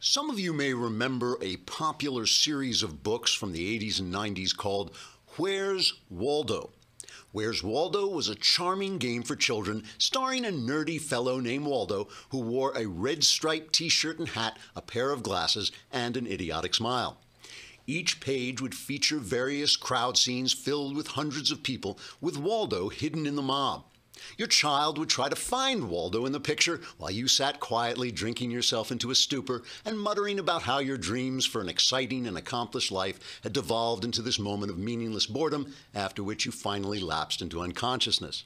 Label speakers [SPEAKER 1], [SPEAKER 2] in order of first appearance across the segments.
[SPEAKER 1] Some of you may remember a popular series of books from the 80s and 90s called Where's Waldo? Where's Waldo was a charming game for children starring a nerdy fellow named Waldo who wore a red striped t-shirt and hat, a pair of glasses, and an idiotic smile. Each page would feature various crowd scenes filled with hundreds of people, with Waldo hidden in the mob. Your child would try to find Waldo in the picture while you sat quietly drinking yourself into a stupor and muttering about how your dreams for an exciting and accomplished life had devolved into this moment of meaningless boredom, after which you finally lapsed into unconsciousness.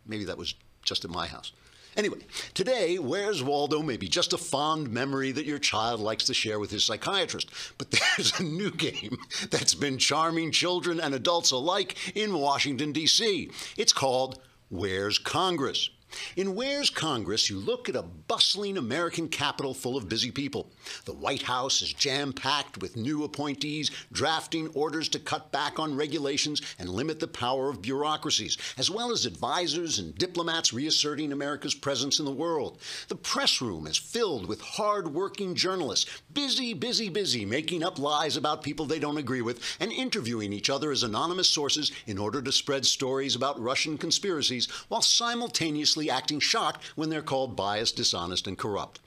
[SPEAKER 1] Maybe that was just at my house. Anyway, today, Where's Waldo may be just a fond memory that your child likes to share with his psychiatrist. But there's a new game that's been charming children and adults alike in Washington, D.C. It's called Where's Congress? In Where's Congress, you look at a bustling American capital full of busy people. The White House is jam-packed with new appointees drafting orders to cut back on regulations and limit the power of bureaucracies, as well as advisors and diplomats reasserting America's presence in the world. The press room is filled with hard-working journalists, busy, making up lies about people they don't agree with and interviewing each other as anonymous sources in order to spread stories about Russian conspiracies while simultaneously acting shocked when they're called biased, dishonest, and corrupt.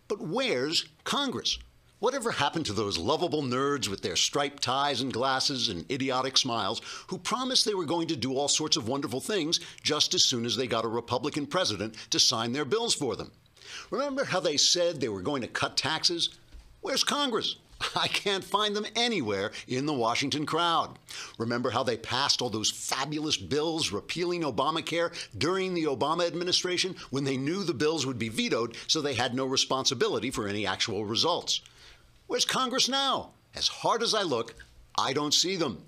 [SPEAKER 1] But where's Congress? Whatever happened to those lovable nerds with their striped ties and glasses and idiotic smiles who promised they were going to do all sorts of wonderful things just as soon as they got a Republican president to sign their bills for them? Remember how they said they were going to cut taxes? Where's Congress? I can't find them anywhere in the Washington crowd. Remember how they passed all those fabulous bills repealing Obamacare during the Obama administration when they knew the bills would be vetoed, so they had no responsibility for any actual results? Where's Congress now? As hard as I look, I don't see them.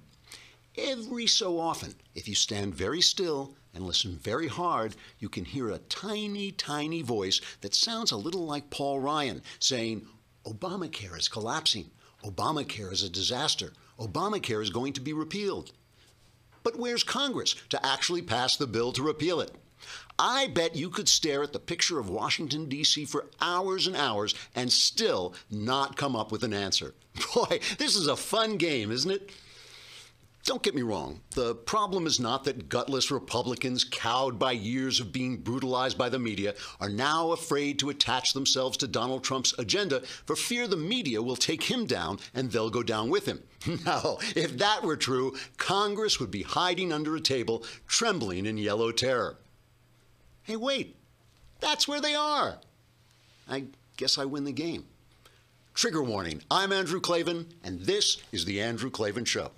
[SPEAKER 1] Every so often, if you stand very still and listen very hard, you can hear a tiny, tiny voice that sounds a little like Paul Ryan saying, Obamacare is collapsing. Obamacare is a disaster. Obamacare is going to be repealed. But where's Congress to actually pass the bill to repeal it? I bet you could stare at the picture of Washington, D.C. for hours and hours and still not come up with an answer. Boy, this is a fun game, isn't it? Don't get me wrong. The problem is not that gutless Republicans, cowed by years of being brutalized by the media, are now afraid to attach themselves to Donald Trump's agenda for fear the media will take him down and they'll go down with him. No, if that were true, Congress would be hiding under a table, trembling in yellow terror. Hey, wait, that's where they are. I guess I win the game. Trigger warning, I'm Andrew Klavan, and this is The Andrew Klavan Show.